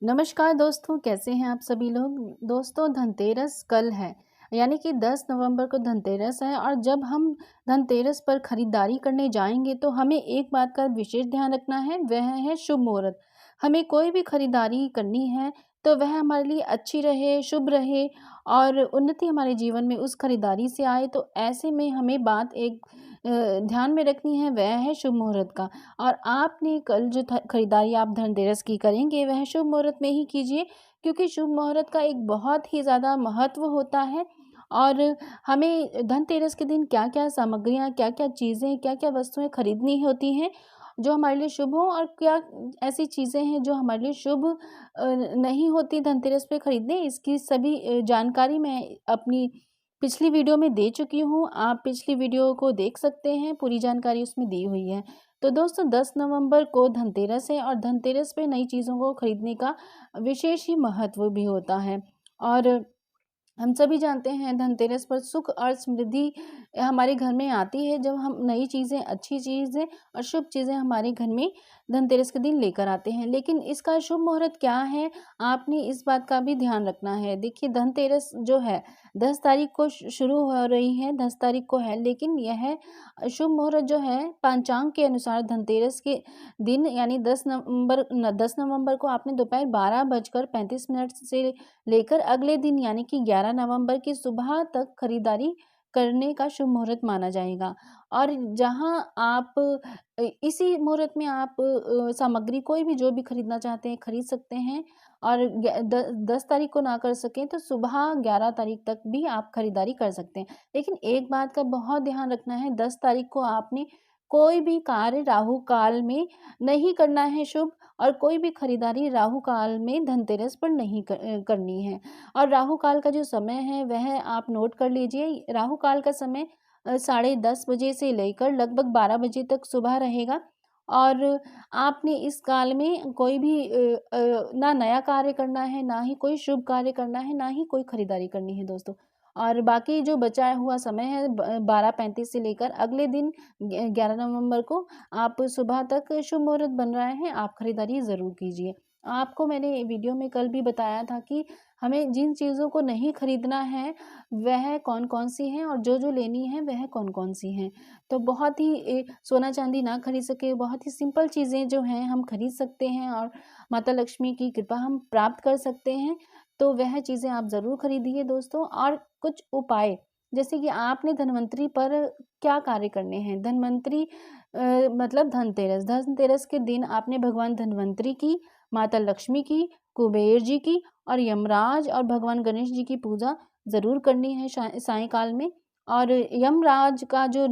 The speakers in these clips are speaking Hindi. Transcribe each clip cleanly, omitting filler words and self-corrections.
नमस्कार दोस्तों, कैसे हैं आप सभी लोग। दोस्तों, धनतेरस कल है, यानी कि 10 नवंबर को धनतेरस है। और जब हम धनतेरस पर खरीदारी करने जाएंगे तो हमें एक बात का विशेष ध्यान रखना है, वह है शुभ मुहूर्त। हमें कोई भी खरीदारी करनी है तो वह हमारे लिए अच्छी रहे, शुभ रहे और उन्नति हमारे जीवन में उस खरीदारी से आए। तो ऐसे में हमें बात एक ध्यान में रखनी है, वह है शुभ मुहूर्त का। और आपने कल जो खरीदारी आप धनतेरस की करेंगे वह शुभ मुहूर्त में ही कीजिए, क्योंकि शुभ मुहूर्त का एक बहुत ही ज़्यादा महत्व होता है। और हमें धनतेरस के दिन क्या-क्या सामग्रियाँ, क्या-क्या चीज़ें, क्या-क्या वस्तुएँ खरीदनी होती हैं जो हमारे लिए शुभ हो, और क्या ऐसी चीज़ें हैं जो हमारे लिए शुभ नहीं होती धनतेरस पे खरीदने, इसकी सभी जानकारी मैं अपनी पिछली वीडियो में दे चुकी हूँ। आप पिछली वीडियो को देख सकते हैं, पूरी जानकारी उसमें दी हुई है। तो दोस्तों, 10 नवंबर को धनतेरस है और धनतेरस पे नई चीज़ों को खरीदने का विशेष ही महत्व भी होता है। और हम सभी जानते हैं धनतेरस पर सुख और समृद्धि हमारे घर में आती है जब हम नई चीज़ें, अच्छी चीज़ें और शुभ चीज़ें हमारे घर में धनतेरस के दिन लेकर आते हैं। लेकिन इसका शुभ मुहूर्त क्या है, आपने इस बात का भी ध्यान रखना है। देखिए, धनतेरस जो है 10 तारीख को शुरू हो रही है, 10 तारीख को है, लेकिन यह शुभ मुहूर्त जो है पंचांग के अनुसार धनतेरस के दिन यानी 10 नवंबर को आपने दोपहर 12:35 से लेकर अगले दिन यानी कि 11 नवंबर की सुबह तक खरीदारी करने का शुभ मुहूर्त माना जाएगा। और जहां आप इसी मुहूर्त में आप सामग्री कोई भी जो भी खरीदना चाहते हैं खरीद सकते हैं। और 10 तारीख को ना कर सकें तो सुबह 11 तारीख तक भी आप खरीदारी कर सकते हैं। लेकिन एक बात का बहुत ध्यान रखना है, 10 तारीख को आपने कोई भी कार्य राहु काल में नहीं करना है शुभ, और कोई भी खरीदारी राहु काल में धनतेरस पर नहीं करनी है। और राहु काल का जो समय है वह आप नोट कर लीजिए। राहु काल का समय 10:30 बजे से लेकर लगभग 12 बजे तक सुबह रहेगा। और आपने इस काल में कोई भी ना नया कार्य करना है, ना ही कोई शुभ कार्य करना है, ना ही कोई खरीदारी करनी है दोस्तों। और बाकी जो बचा हुआ समय है 12:35 से लेकर अगले दिन 11 नवंबर को आप सुबह तक शुभ मुहूर्त बन रहे हैं, आप खरीदारी ज़रूर कीजिए। आपको मैंने वीडियो में कल भी बताया था कि हमें जिन चीज़ों को नहीं खरीदना है, वह कौन-कौन सी हैं और जो-जो लेनी है वह कौन-कौन सी हैं। तो बहुत ही सोना-चांदी ना खरीद सके, बहुत ही सिंपल चीज़ें जो हैं हम खरीद सकते हैं और माता लक्ष्मी की कृपा हम प्राप्त कर सकते हैं। तो वह चीज़ें आप ज़रूर खरीदिए दोस्तों। और कुछ उपाय, जैसे कि आपने धन्वंतरी पर क्या कार्य करने हैं। धन्वंतरी मतलब धनतेरस, धनतेरस के दिन आपने भगवान धन्वंतरी की, माता लक्ष्मी की, कुबेर जी की और यमराज और भगवान गणेश जी की पूजा ज़रूर करनी है सायंकाल में। और यमराज का जो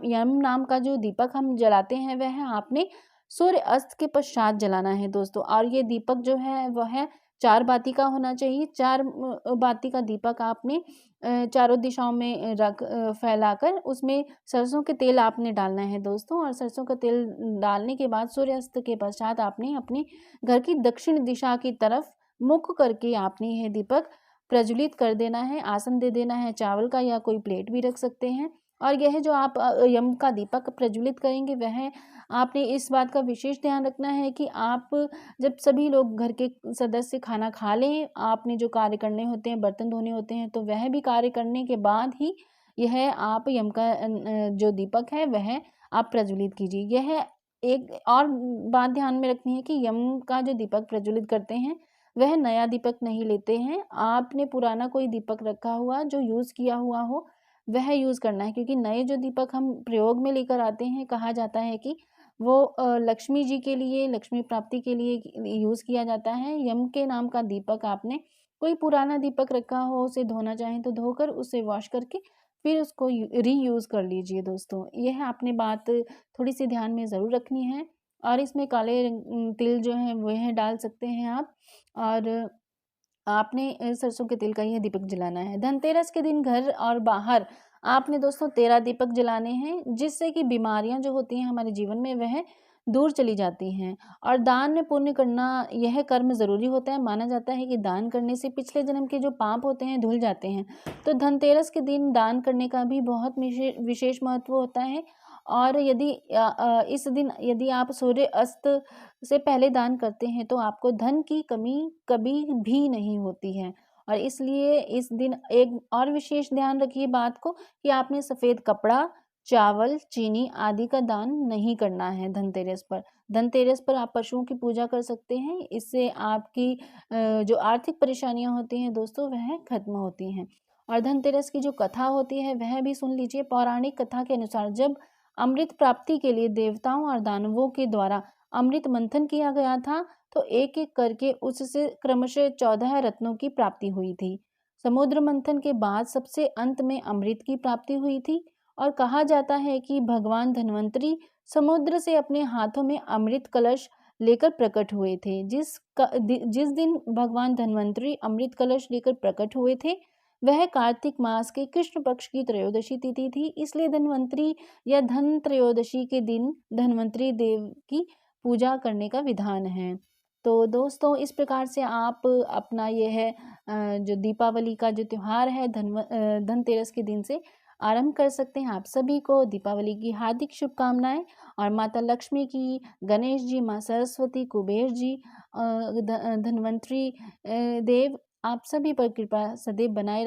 यम नाम का जो दीपक हम जलाते हैं वह आपने सूर्य अस्त के पश्चात जलाना है दोस्तों। और ये दीपक जो है वह 4 बाती का होना चाहिए। 4 बाती का दीपक आपने चारों दिशाओं में फैलाकर उसमें सरसों के तेल आपने डालना है दोस्तों। और सरसों का तेल डालने के बाद सूर्यास्त के पश्चात आपने अपने घर की दक्षिण दिशा की तरफ मुख करके आपने यह दीपक प्रज्वलित कर देना है। आसन दे देना है चावल का, या कोई प्लेट भी रख सकते हैं। और यह जो आप यम का दीपक प्रज्वलित करेंगे वह आपने इस बात का विशेष ध्यान रखना है कि आप जब सभी लोग घर के सदस्य खाना खा लें, आपने जो कार्य करने होते हैं, बर्तन धोने होते हैं, तो वह भी कार्य करने के बाद ही यह आप यम का जो दीपक है वह आप प्रज्वलित कीजिए। यह एक और बात ध्यान में रखनी है कि यम का जो दीपक प्रज्वलित करते हैं वह नया दीपक नहीं लेते हैं। आपने पुराना कोई दीपक रखा हुआ जो यूज़ किया हुआ हो वह यूज़ करना है, क्योंकि नए जो दीपक हम प्रयोग में लेकर आते हैं, कहा जाता है कि वो लक्ष्मी जी के लिए, लक्ष्मी प्राप्ति के लिए यूज़ किया जाता है। यम के नाम का दीपक आपने कोई पुराना दीपक रखा हो, उसे धोना चाहें तो धोकर उसे वॉश करके फिर उसको रीयूज़ कर लीजिए दोस्तों। यह आपने बात थोड़ी-सी ध्यान में ज़रूर रखनी है। और इसमें काले तिल जो हैं वह डाल सकते हैं आप। और आपने सरसों के तेल का यह दीपक जलाना है। धनतेरस के दिन घर और बाहर आपने दोस्तों 13 दीपक जलाने हैं, जिससे कि बीमारियां जो होती हैं हमारे जीवन में वह दूर चली जाती हैं। और दान पुण्य करना यह कर्म ज़रूरी होता है। माना जाता है कि दान करने से पिछले जन्म के जो पाप होते हैं धुल जाते हैं। तो धनतेरस के दिन दान करने का भी बहुत विशेष महत्व होता है। और यदि इस दिन यदि आप सूर्य अस्त से पहले दान करते हैं तो आपको धन की कमी कभी भी नहीं होती है। और इसलिए इस दिन एक और विशेष ध्यान रखिए बात को कि आपने सफ़ेद कपड़ा, चावल, चीनी आदि का दान नहीं करना है धनतेरस पर। धनतेरस पर आप पशुओं की पूजा कर सकते हैं, इससे आपकी जो आर्थिक परेशानियाँ होती हैं दोस्तों वह खत्म होती हैं। और धनतेरस की जो कथा होती है वह भी सुन लीजिए। पौराणिक कथा के अनुसार जब अमृत प्राप्ति के लिए देवताओं और दानवों के द्वारा अमृत मंथन किया गया था तो एक एक करके उससे क्रमशः 14 रत्नों की प्राप्ति हुई थी। समुद्र मंथन के बाद सबसे अंत में अमृत की प्राप्ति हुई थी। और कहा जाता है कि भगवान धन्वंतरी समुद्र से अपने हाथों में अमृत कलश लेकर प्रकट हुए थे। जिस दिन भगवान धन्वंतरी अमृत कलश लेकर प्रकट हुए थे वह कार्तिक मास के कृष्ण पक्ष की त्रयोदशी तिथि थी। इसलिए धन्वंतरी या धन त्रयोदशी के दिन धन्वंतरी देव की पूजा करने का विधान है। तो दोस्तों इस प्रकार से आप अपना यह जो दीपावली का जो त्योहार है धनतेरस के दिन से आरंभ कर सकते हैं। आप सभी को दीपावली की हार्दिक शुभकामनाएं और माता लक्ष्मी की, गणेश जी, माँ सरस्वती, कुबेर जी, धन्वंतरी देव आप सभी पर कृपा सदैव बनाए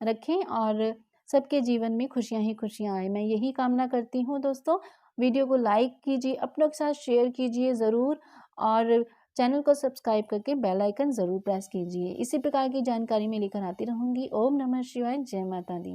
रखें और सबके जीवन में खुशियां ही खुशियां आए, मैं यही कामना करती हूँ दोस्तों। वीडियो को लाइक कीजिए, अपनों के साथ शेयर कीजिए ज़रूर और चैनल को सब्सक्राइब करके बेल आइकन ज़रूर प्रेस कीजिए। इसी प्रकार की जानकारी मैं लेकर आती रहूँगी। ओम नमः शिवाय, जय माता दी।